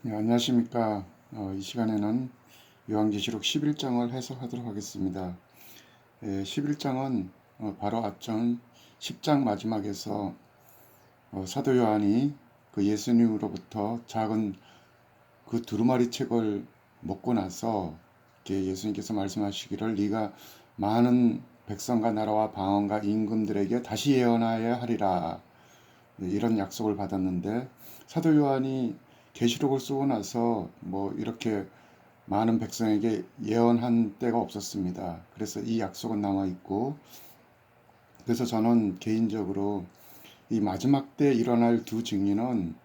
네, 안녕하십니까. 이 시간에는 요한계시록 11장을 해석하도록 하겠습니다. 11장은 바로 앞전 10장 마지막에서 사도 요한이 그 예수님으로부터 작은 그 두루마리 책을 먹고 나서 예수님께서 말씀하시기를 네가 많은 백성과 나라와 방언과 임금들에게 다시 예언하여야 하리라, 이런 약속을 받았는데, 사도 요한이 계시록을 쓰고 나서 뭐 이렇게 많은 백성에게 예언한 때가 없었습니다. 그래서 이 약속은 남아 있고, 그래서 저는 개인적으로 이 마지막 때 일어날 두 증인은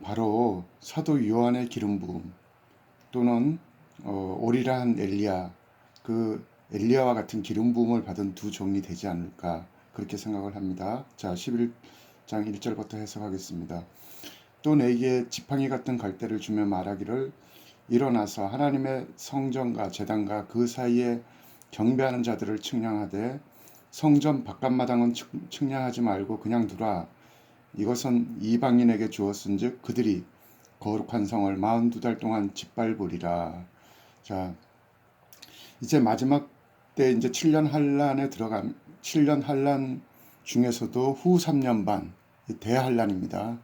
바로 사도 요한의 기름 부음 또는 오리라 한 엘리야, 그 엘리야와 같은 기름 부음을 받은 두 종이 되지 않을까, 그렇게 생각을 합니다. 자, 11장 1절부터 해석하겠습니다. 또 내게 지팡이 같은 갈대를 주며 말하기를 일어나서 하나님의 성전과 제단과 그 사이에 경배하는 자들을 측량하되 성전 바깥마당은 측량하지 말고 그냥 두라. 이것은 이방인에게 주었은즉 그들이 거룩한 성을 42달 동안 짓밟으리라. 자, 이제 마지막 때 이제 7년 한란에 들어간 7년 한란 중에서도 후 3년 반 대한란입니다.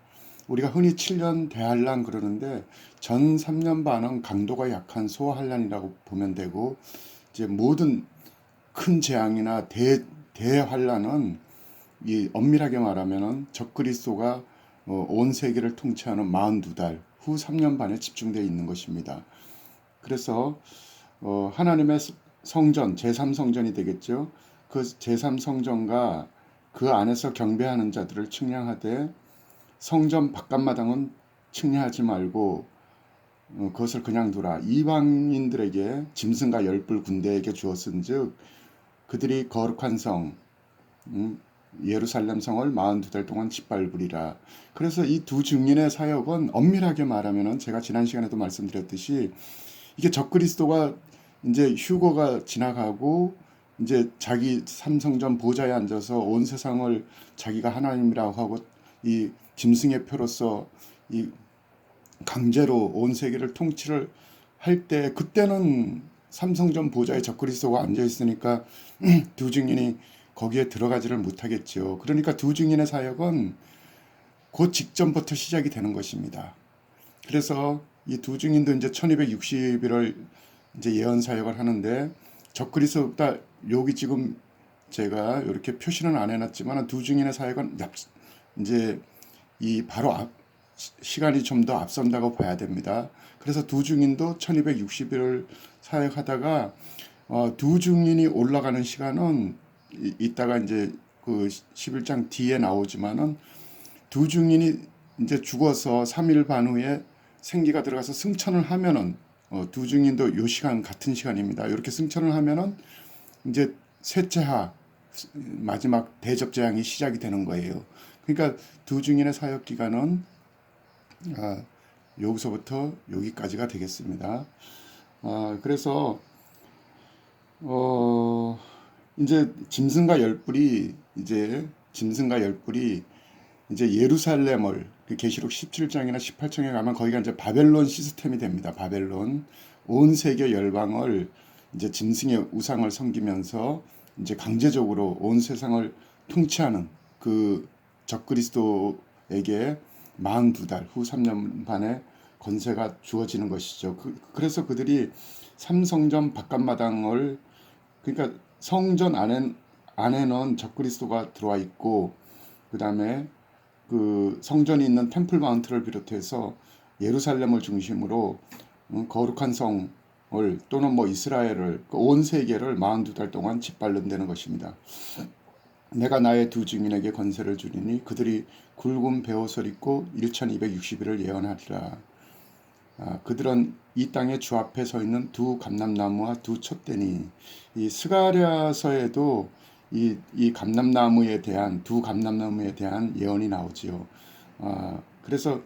우리가 흔히 7년 대한란 그러는데 전 3년 반은 강도가 약한 소한란이라고 보면 되고, 이제 모든 큰 재앙이나 대환란은 이 엄밀하게 말하면은 적그리스도가 온 세계를 통치하는 42달 후 3년 반에 집중되어 있는 것입니다. 그래서 하나님의 성전, 제3성전이 되겠죠. 그 제3성전과 그 안에서 경배하는 자들을 측량하되 성전 바깥마당은 측량하지 말고 그것을 그냥 두라. 이방인들에게 짐승과 열불 군대에게 주었은즉 그들이 거룩한 성 예루살렘 성을 42달 동안 짓밟으리라. 그래서 이 두 증인의 사역은 엄밀하게 말하면은 제가 지난 시간에도 말씀드렸듯이 이게 적그리스도가 이제 휴거가 지나가고 이제 자기 삼성전 보좌에 앉아서 온 세상을 자기가 하나님이라고 하고 이 짐승의 표로서 이 강제로 온 세계를 통치를 할 때, 그때는 삼성전 보좌에 적그리스도가 앉아 있으니까 두 증인이 거기에 들어가지를 못하겠죠. 그러니까 두 증인의 사역은 그 직전부터 시작이 되는 것입니다. 그래서 이 두 증인도 이제 1260일을 이제 예언 사역을 하는데, 적그리스도가 여기 지금 제가 이렇게 표시는 안 해놨지만 두 증인의 사역은 이제 이 바로 시간이 좀 더 앞선다고 봐야 됩니다. 그래서 두 증인도 1260일을 사역하다가 두 증인이 올라가는 시간은 이따가 이제 그 11장 뒤에 나오지만은 두 증인이 이제 죽어서 3일 반 후에 생기가 들어가서 승천을 하면은 두 증인도 요 시간 같은 시간입니다. 이렇게 승천을 하면은 이제 셋째하 마지막 대접 재앙이 시작이 되는 거예요. 그러니까 두 증인의 사역 기간은 여기서부터 여기까지가 되겠습니다. 그래서 이제 짐승과 열불이 이제 예루살렘을, 그 계시록 17장이나 18장에 가면 거기가 이제 바벨론 시스템이 됩니다. 바벨론 온 세계 열방을 이제 짐승의 우상을 섬기면서 이제 강제적으로 온 세상을 통치하는 그 적그리스도에게 42달 후 3년 반의 권세가 주어지는 것이죠. 그래서 그들이 삼성전 바깥마당을, 그러니까 성전 안에는 적그리스도가 들어와 있고, 그 다음에 그 성전이 있는 템플 마운트를 비롯해서 예루살렘을 중심으로 거룩한 성을 또는 뭐 이스라엘을, 온 세계를 42달 동안 짓밟는다는 것입니다. 내가 나의 두 증인에게 권세를 주리니 그들이 굵은 베옷을 입고 1260일을 예언하리라. 그들은 이 땅의 주 앞에 서 있는 두 감람나무와 두 촛대니, 이 스가랴서에도 이 감람나무에 대한 두 감람나무에 대한 예언이 나오지요. 그래서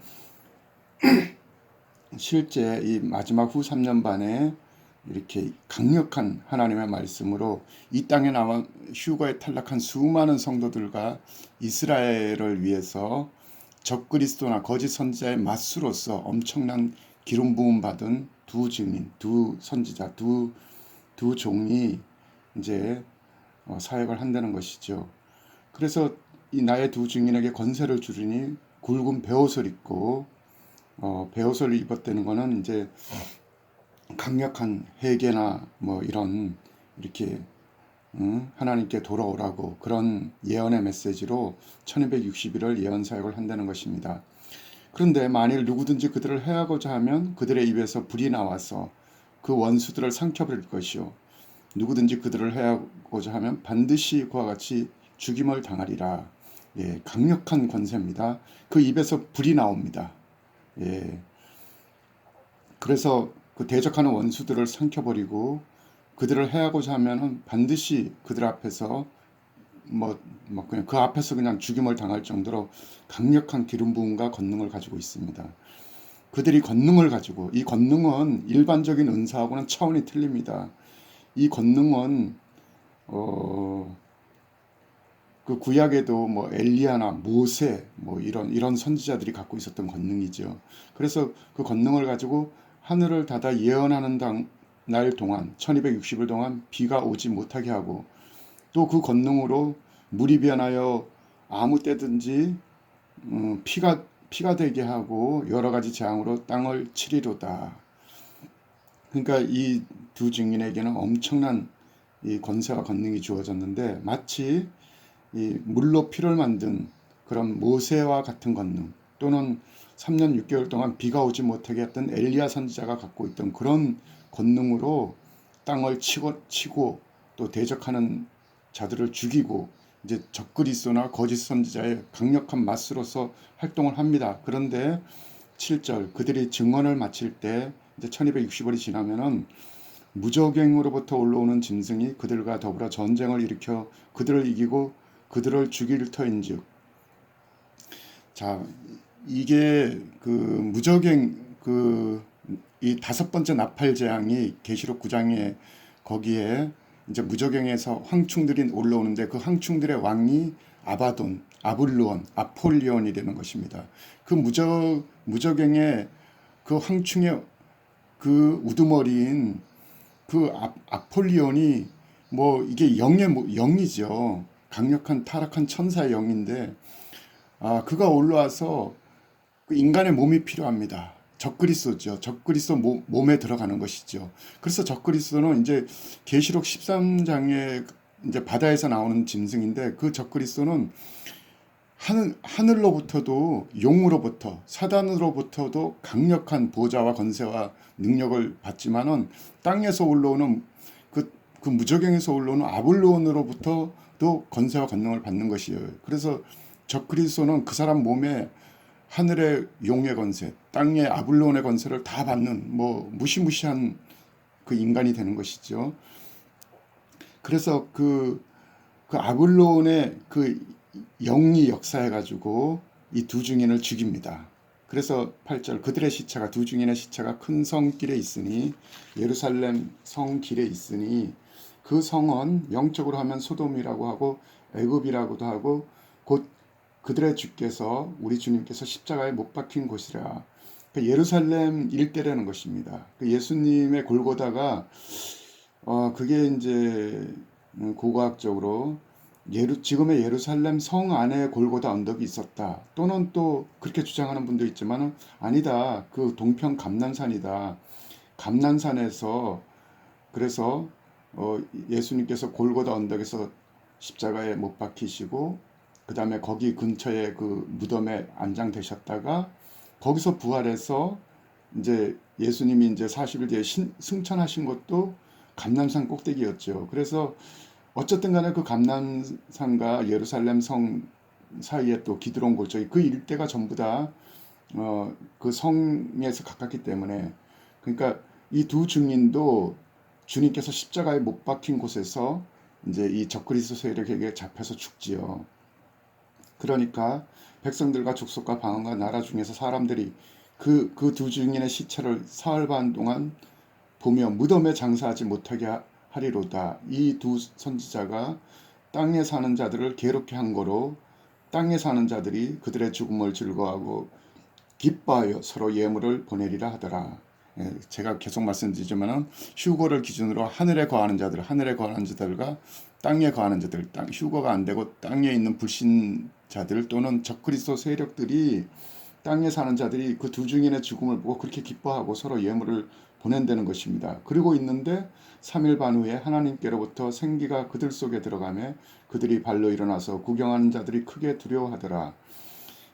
실제 이 마지막 후 3년 반에 이렇게 강력한 하나님의 말씀으로 이 땅에 휴거에 탈락한 수많은 성도들과 이스라엘을 위해서 적그리스도나 거짓 선지자의 맞수로서 엄청난 기름 부음 받은 두 증인, 두 선지자, 두 종이 이제 사역을 한다는 것이죠. 그래서 이 나의 두 증인에게 권세를 주리니 굵은 베옷을 입고 베옷을 입었다는 거는 이제 강력한 회개나 뭐 이런 이렇게 하나님께 돌아오라고 그런 예언의 메시지로 1260일을 예언 사역을 한다는 것입니다. 그런데 만일 누구든지 그들을 해하고자 하면 그들의 입에서 불이 나와서 그 원수들을 삼켜버릴 것이요 누구든지 그들을 해하고자 하면 반드시 그와 같이 죽임을 당하리라. 예, 강력한 권세입니다. 그 입에서 불이 나옵니다. 예, 그래서 그 대적하는 원수들을 삼켜버리고 그들을 해하고자 하면은 반드시 그들 앞에서 뭐 그냥 그 앞에서 그냥 죽임을 당할 정도로 강력한 기름 부음과 권능을 가지고 있습니다. 그들이 권능을 가지고 이 권능은 일반적인 은사하고는 차원이 틀립니다. 이 권능은 그 구약에도 뭐 엘리야나 모세 뭐 이런 선지자들이 갖고 있었던 권능이죠. 그래서 그 권능을 가지고 하늘을 닫아 예언하는 날 동안 1260일 동안 비가 오지 못하게 하고 또 그 권능으로 물이 변하여 아무 때든지 피가 되게 하고 여러 가지 재앙으로 땅을 치리로다. 그러니까 이 두 증인에게는 엄청난 이 권세와 권능이 주어졌는데 마치 이 물로 피를 만든 그런 모세와 같은 권능 또는 3년 6개월 동안 비가 오지 못하게 했던 엘리야 선지자가 갖고 있던 그런 권능으로 땅을 치고 또 대적하는 자들을 죽이고 이제 적그리스도나 거짓 선지자의 강력한 맞수로서 활동을 합니다. 그런데 7절 그들이 증언을 마칠 때 이제 1260월이 지나면은 무적행으로부터 올라오는 짐승이 그들과 더불어 전쟁을 일으켜 그들을 이기고 그들을 죽일 터인즉. 자, 이게 그 무적행 이 다섯 번째 나팔 재앙이 계시록 9장에 거기에 이제 무적행에서 황충들이 올라오는데 그 황충들의 왕이 아바돈, 아블루온, 아폴리온이 되는 것입니다. 그 무적행의 그 황충의 그 우두머리인 그 아폴리온이 뭐 이게 영이죠. 강력한 타락한 천사의 영인데 그가 올라와서 그 인간의 몸이 필요합니다. 적그리스도죠. 적그리스도 몸에 들어가는 것이죠. 그래서 적그리스도는 이제 계시록 13장에 이제 바다에서 나오는 짐승인데 그 적그리스도는 하늘로부터도 용으로부터 사단으로부터도 강력한 보좌와 권세와 능력을 받지만은 땅에서 올라오는 그 무적행에서 올라오는 아블론으로부터도 권세와 권능을 받는 것이에요. 그래서 적그리스도는 그 사람 몸에 하늘의 용의 권세, 땅의 아블론의 권세를 다 받는 뭐 무시무시한 그 인간이 되는 것이죠. 그래서 그 아블론의 그 영이 역사해가지고 이 두 증인을 죽입니다. 그래서 8절 그들의 시체가 두 증인의 시체가 큰 성길에 있으니 예루살렘 성길에 있으니 그 성은 영적으로 하면 소돔이라고 하고 애굽이라고도 하고 곧 그들의 주께서 우리 주님께서 십자가에 못 박힌 곳이라. 그러니까 예루살렘 일대라는 것입니다. 그 예수님의 골고다가 그게 이제 고고학적으로 지금의 예루살렘 성 안에 골고다 언덕이 있었다. 또는 또 그렇게 주장하는 분도 있지만 아니다. 그 동편 감난산이다. 감난산에서 그래서 예수님께서 골고다 언덕에서 십자가에 못 박히시고 그 다음에 거기 근처에 그 무덤에 안장되셨다가 거기서 부활해서 이제 예수님이 이제 40일 뒤에 승천하신 것도 감난산 꼭대기였죠. 그래서 어쨌든 간에 그 감난산과 예루살렘 성 사이에 또 기드론 골짜기 그 일대가 전부 다 그 성에서 가깝기 때문에 그러니까 이 두 증인도 주님께서 십자가에 못 박힌 곳에서 이제 이 적그리스도 세력에게 잡혀서 죽지요. 그러니까 백성들과 족속과 방언과 나라 중에서 사람들이 그 두 증인의 시체를 사흘 반 동안 보며 무덤에 장사하지 못하게 하리로다. 이 두 선지자가 땅에 사는 자들을 괴롭게 한 거로 땅에 사는 자들이 그들의 죽음을 즐거워하고 기뻐하여 서로 예물을 보내리라 하더라. 제가 계속 말씀드리지만은 휴거를 기준으로 하늘에 거하는 자들, 하늘에 거하는 자들과 땅에 거하는 자들, 휴거가 안 되고 땅에 있는 불신자들 또는 적그리스도 세력들이 땅에 사는 자들이 그 두 증인의 죽음을 보고 그렇게 기뻐하고 서로 예물을 보낸다는 것입니다. 그리고 있는데 3일 반 후에 하나님께로부터 생기가 그들 속에 들어가매 그들이 발로 일어나서 구경하는 자들이 크게 두려워하더라.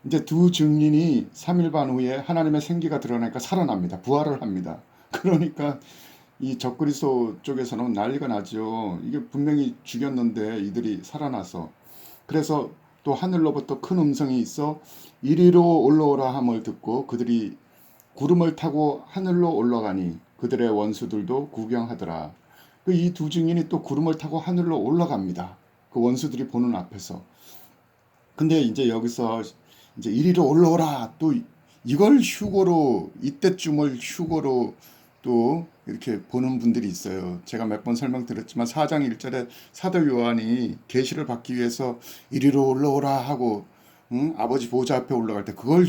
이제 두 증인이 3일 반 후에 하나님의 생기가 드러나니까 살아납니다. 부활을 합니다. 그러니까 이 적그리스도 쪽에서는 난리가 나죠. 이게 분명히 죽였는데 이들이 살아나서. 그래서 또 하늘로부터 큰 음성이 있어 이리로 올라오라 함을 듣고 그들이 구름을 타고 하늘로 올라가니 그들의 원수들도 구경하더라. 이 두 증인이 또 구름을 타고 하늘로 올라갑니다. 그 원수들이 보는 앞에서. 근데 이제 여기서 이제 이리로 올라오라, 또 이걸 휴거로, 이때쯤을 휴거로 또 이렇게 보는 분들이 있어요. 제가 몇 번 설명드렸지만 4장 1절에 사도 요한이 계시를 받기 위해서 이리로 올라오라 하고 아버지 보좌 앞에 올라갈 때 그걸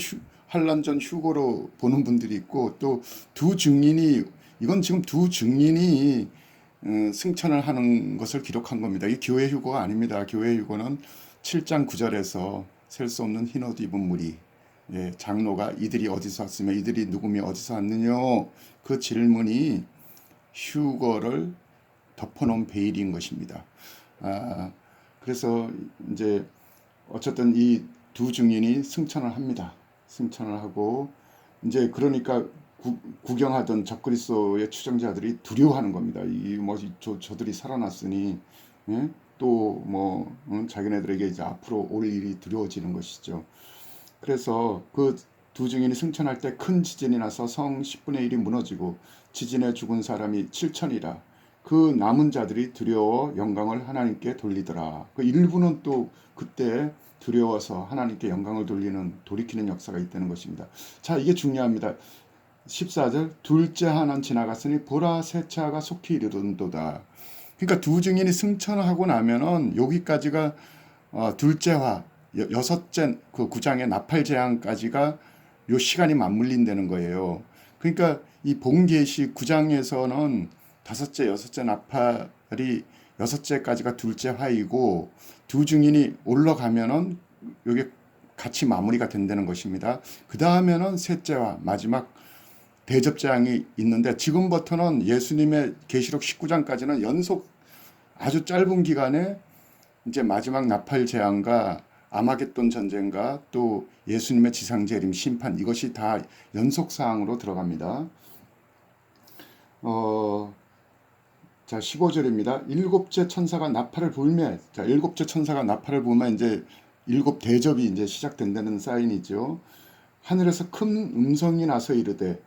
환란전 휴거로 보는 분들이 있고, 또 두 증인이, 이건 지금 두 증인이 승천을 하는 것을 기록한 겁니다. 이 교회 휴거가 아닙니다. 교회 휴거는 7장 9절에서 셀 수 없는 흰옷 입은 무리, 장로가 이들이 어디서 왔으며 이들이 누구며 어디서 왔느냐, 그 질문이 휴거를 덮어놓은 베일인 것입니다. 그래서 이제 어쨌든 이 두 증인이 승천을 합니다. 승천을 하고 이제 그러니까 구경하던 적그리스도의 추종자들이 두려워하는 겁니다. 이 뭐 저들이 살아났으니 또 뭐 자기네들에게 이제 앞으로 올 일이 두려워지는 것이죠. 그래서 그 두 증인이 승천할 때 큰 지진이 나서 성 10분의 1이 무너지고 지진에 죽은 사람이 7천이라. 그 남은 자들이 두려워 영광을 하나님께 돌리더라. 그 일부는 또 그때 두려워서 하나님께 영광을 돌리키는 역사가 있다는 것입니다. 자, 이게 중요합니다. 14절, 둘째 하는 지나갔으니 보라 셋째 하가 속히 이르는도다. 그러니까 두 증인이 승천하고 나면은 여기까지가 둘째화, 여섯째 그 9장의 나팔 재앙까지가 요 시간이 맞물린다는 거예요. 그러니까 이 본계시 9장에서는 다섯째, 여섯째 나팔이 여섯째까지가 둘째 화이고 두 증인이 올라가면은 이게 같이 마무리가 된다는 것입니다. 그 다음에는 셋째와 마지막 대접재앙이 있는데, 지금부터는 예수님의 계시록 19장까지는 연속 아주 짧은 기간에 이제 마지막 나팔 재앙과 아마겟돈 전쟁과 또 예수님의 지상재림 심판, 이것이 다 연속 사항으로 들어갑니다. 자, 15절입니다. 일곱째 천사가 나팔을 불매. 자, 일곱째 천사가 나팔을 불면 이제 일곱 대접이 이제 시작된다는 사인이죠. 하늘에서 큰 음성이 나서 이르되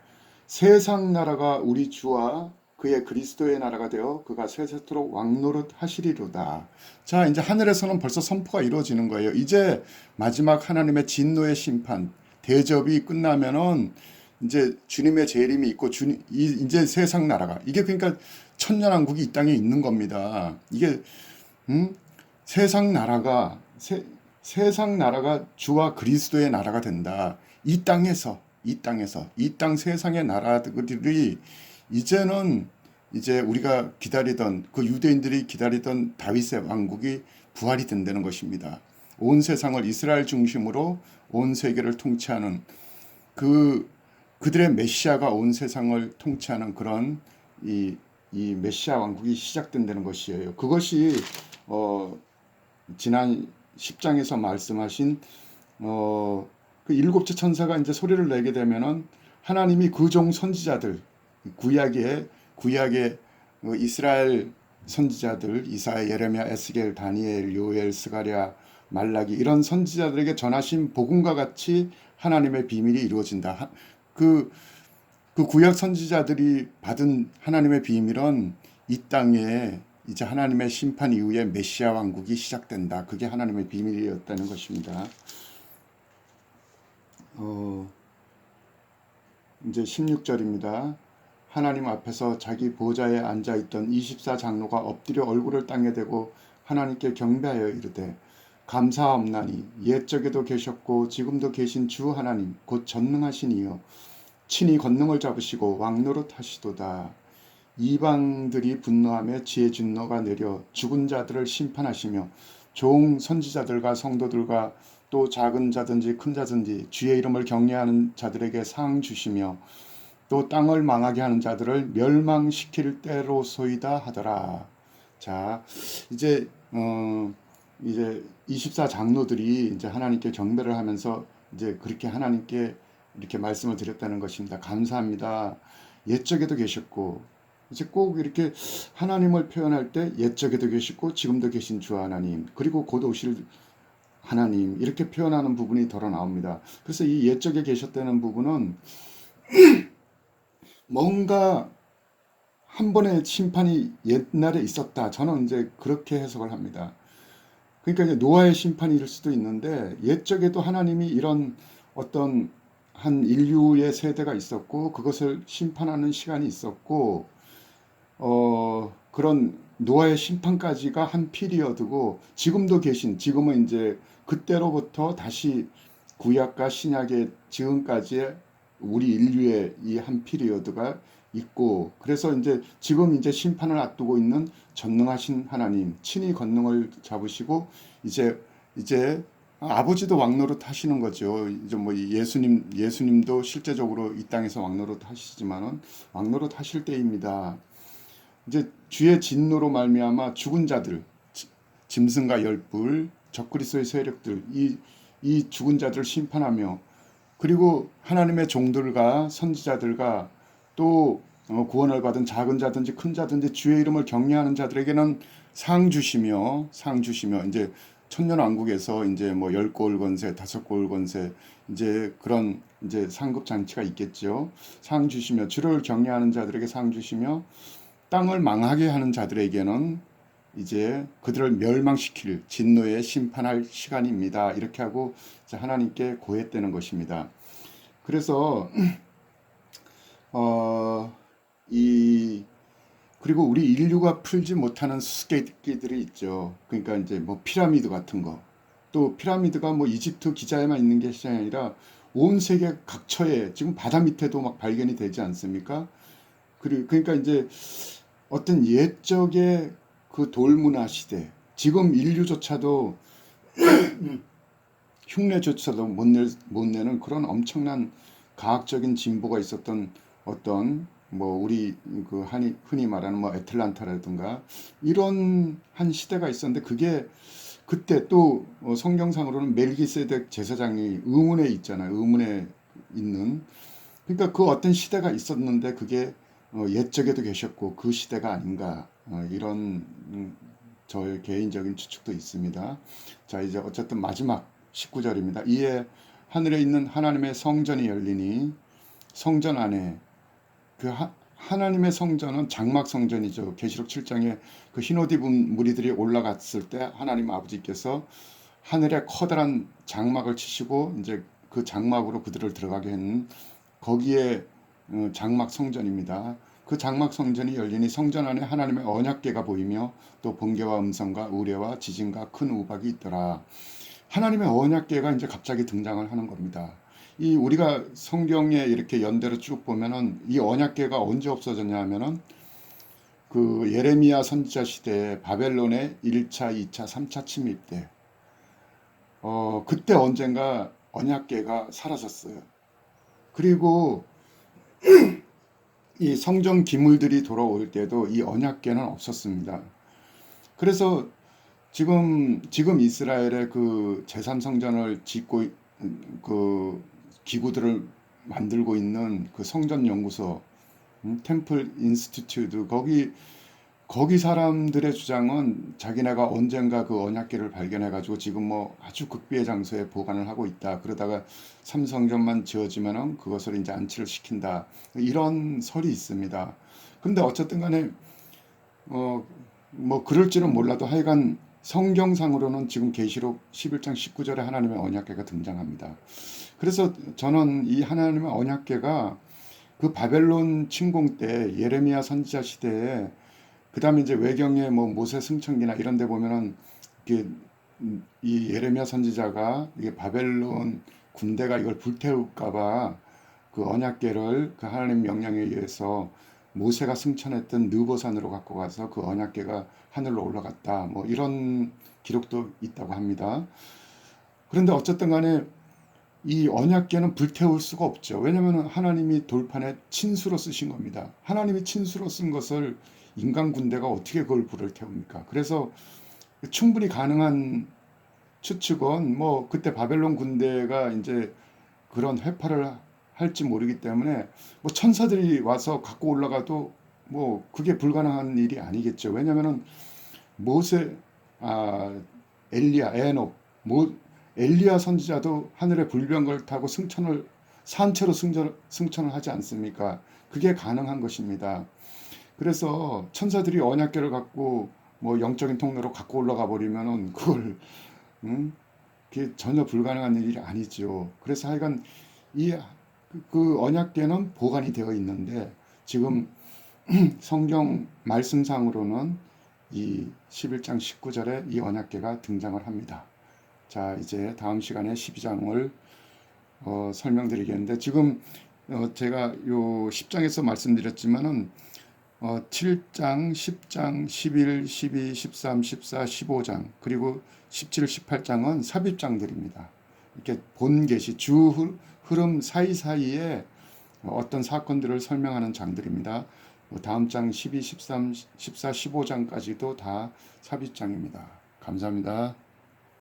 세상 나라가 우리 주와 그의 그리스도의 나라가 되어 그가 세세토록 왕노릇 하시리로다. 자, 이제 하늘에서는 벌써 선포가 이루어지는 거예요. 이제 마지막 하나님의 진노의 심판, 대접이 끝나면은 이제 주님의 재림이 있고 이제 세상 나라가, 이게 그러니까 천년왕국이 이 땅에 있는 겁니다. 이게 세상 나라가 세상 나라가 주와 그리스도의 나라가 된다. 이 땅에서 이 땅 세상의 나라들이 이제는 이제 우리가 기다리던, 그 유대인들이 기다리던 다윗의 왕국이 부활이 된다는 것입니다. 온 세상을 이스라엘 중심으로 온 세계를 통치하는 그들의 메시아가 온 세상을 통치하는 그런 이 메시아 왕국이 시작된다는 것이에요. 그것이 지난 10장에서 말씀하신 그 일곱째 천사가 이제 소리를 내게 되면은 하나님이 그 종 선지자들, 구약의 이스라엘 선지자들, 이사야, 예레미야, 에스겔, 다니엘, 요엘, 스가랴, 말라기, 이런 선지자들에게 전하신 복음과 같이 하나님의 비밀이 이루어진다. 그 구약 선지자들이 받은 하나님의 비밀은 이 땅에 이제 하나님의 심판 이후에 메시아 왕국이 시작된다. 그게 하나님의 비밀이었다는 것입니다. 이제 16절입니다. 하나님 앞에서 자기 보좌에 앉아있던 24장로가 엎드려 얼굴을 땅에 대고 하나님께 경배하여 이르되, 감사함나니 옛적에도 계셨고 지금도 계신 주 하나님 곧 전능하신 이여 친히 권능을 잡으시고 왕노릇 하시도다. 이방들이 분노하며 지혜 진노가 내려 죽은 자들을 심판하시며 종 선지자들과 성도들과 또 작은 자든지 큰 자든지 주의 이름을 경외하는 자들에게 상 주시며 또 땅을 망하게 하는 자들을 멸망시킬 때로소이다 하더라. 자, 이제 이제 24장로들이 이제 하나님께 경배를 하면서 이제 그렇게 하나님께 이렇게 말씀을 드렸다는 것입니다. 감사합니다. 옛적에도 계셨고 이제 꼭 이렇게 하나님을 표현할 때 옛적에도 계시고 지금도 계신 주 하나님 그리고 곧 오실 하나님 이렇게 표현하는 부분이 덜어 나옵니다. 그래서 이 옛적에 계셨다는 부분은 뭔가 한 번의 심판이 옛날에 있었다. 저는 이제 그렇게 해석을 합니다. 그러니까 이제 노아의 심판일 수도 있는데 옛적에도 하나님이 이런 어떤 한 인류의 세대가 있었고 그것을 심판하는 시간이 있었고 그런 노아의 심판까지가 한 피리어드고 지금도 계신 지금은 이제 그때로부터 다시 구약과 신약의 지금까지의 우리 인류의 이 한 피리어드가 있고 그래서 이제 지금 이제 심판을 앞두고 있는 전능하신 하나님 친히 권능을 잡으시고 이제 아버지도 왕노릇 하시는 거죠. 이제 뭐 예수님도 실제적으로 이 땅에서 왕노릇 하시지만은 왕노릇 하실 때입니다. 이제 주의 진노로 말미암아 죽은 자들, 짐승과 열불, 적그리스도의 세력들, 이 죽은 자들을 심판하며 그리고 하나님의 종들과 선지자들과 또 구원을 받은 작은 자든지 큰 자든지 주의 이름을 경외하는 자들에게는 상 주시며 이제 천년왕국에서 이제 뭐 10골 권세, 5골 권세 이제 그런 이제 상급 장치가 있겠죠. 상 주시며 주를 경외하는 자들에게 상 주시며 땅을 망하게 하는 자들에게는 이제 그들을 멸망시킬 진노에 심판할 시간입니다. 이렇게 하고 하나님께 고했다는 것입니다. 그래서 그리고 우리 인류가 풀지 못하는 수수께끼들이 있죠. 그러니까 이제 뭐 피라미드 같은 거. 또 피라미드가 뭐 이집트 기자에만 있는 것이 아니라 온 세계 각처에 지금 바다 밑에도 막 발견이 되지 않습니까? 그러니까 이제 어떤 옛적의 그 돌문화 시대, 지금 인류조차도 흉내조차도 못 내는 그런 엄청난 과학적인 진보가 있었던 어떤 뭐 우리 그 흔히 말하는 뭐 애틀란타라든가 이런 한 시대가 있었는데 그게 그때 또 성경상으로는 멜기세덱 제사장이 의문에 있잖아요. 의문에 있는 그러니까 그 어떤 시대가 있었는데 그게 옛적에도 계셨고 그 시대가 아닌가 이런 저의 개인적인 추측도 있습니다. 자 이제 어쨌든 마지막 19절입니다. 이에 하늘에 있는 하나님의 성전이 열리니 성전 안에 하나님의 성전은 장막 성전이죠. 계시록 7장에 그 흰옷 입은 무리들이 올라갔을 때 하나님 아버지께서 하늘에 커다란 장막을 치시고 이제 그 장막으로 그들을 들어가게 했는 거기에 장막 성전입니다. 그 장막 성전이 열리니 성전 안에 하나님의 언약궤가 보이며 또 번개와 음성과 우레와 지진과 큰 우박이 있더라. 하나님의 언약궤가 이제 갑자기 등장을 하는 겁니다. 이 우리가 성경에 이렇게 연대로 쭉 보면은 이 언약궤가 언제 없어졌냐 하면은 그 예레미야 선지자 시대에 바벨론의 1차, 2차, 3차 침입 때 그때 언젠가 언약궤가 사라졌어요. 그리고 이 성전 기물들이 돌아올 때도 이 언약궤는 없었습니다. 그래서 지금 이스라엘의 그 제3성전을 짓고 그 기구들을 만들고 있는 그 성전 연구소 템플 인스티튜트 거기 사람들의 주장은 자기네가 언젠가 그 언약궤를 발견해 가지고 지금 뭐 아주 극비의 장소에 보관을 하고 있다. 그러다가 삼성전만 지어지면은 그것을 이제 안치를 시킨다. 이런 설이 있습니다. 근데 어쨌든 간에 뭐 그럴지는 몰라도 하여간 성경상으로는 지금 계시록 11장 19절에 하나님의 언약궤가 등장합니다. 그래서 저는 이 하나님의 언약궤가 그 바벨론 침공 때 예레미야 선지자 시대에 그다음에 이제 외경에 뭐 모세 승천기나 이런 데 보면은 이게 이 예레미야 선지자가 이게 바벨론 군대가 이걸 불태울까봐 그 언약궤를 그 하나님 명령에 의해서 모세가 승천했던 느보산으로 갖고 가서 그 언약궤가 하늘로 올라갔다. 뭐 이런 기록도 있다고 합니다. 그런데 어쨌든 간에 이 언약궤는 불태울 수가 없죠. 왜냐하면 하나님이 돌판에 친수로 쓰신 겁니다. 하나님이 친수로 쓴 것을 인간 군대가 어떻게 그걸 불을 태웁니까? 그래서 충분히 가능한 추측은 뭐 그때 바벨론 군대가 이제 그런 회파를 할지 모르기 때문에 뭐 천사들이 와서 갖고 올라가도 뭐 그게 불가능한 일이 아니겠죠. 왜냐면은 모세, 아, 엘리야, 에녹, 엘리야 선지자도 하늘의 불병거를 타고 산채로 승천을 하지 않습니까? 그게 가능한 것입니다. 그래서 천사들이 언약궤를 갖고 뭐 영적인 통로로 갖고 올라가 버리면은 그걸 음? 그게 전혀 불가능한 일이 아니죠. 그래서 하여간 그 언약궤는 보관이 되어 있는데 지금 성경 말씀상으로는 이 11장 19절에 이 언약궤가 등장을 합니다. 자, 이제 다음 시간에 12장을 설명드리겠는데 지금 제가 요 10장에서 말씀드렸지만은 7장, 10장, 11, 12, 13, 14, 15장 그리고 17, 18장은 삽입장들입니다. 이렇게 본 계시 주 흐름 사이사이에 어떤 사건들을 설명하는 장들입니다. 다음 장 12, 13, 14, 15장까지도 다 삽입장입니다. 감사합니다.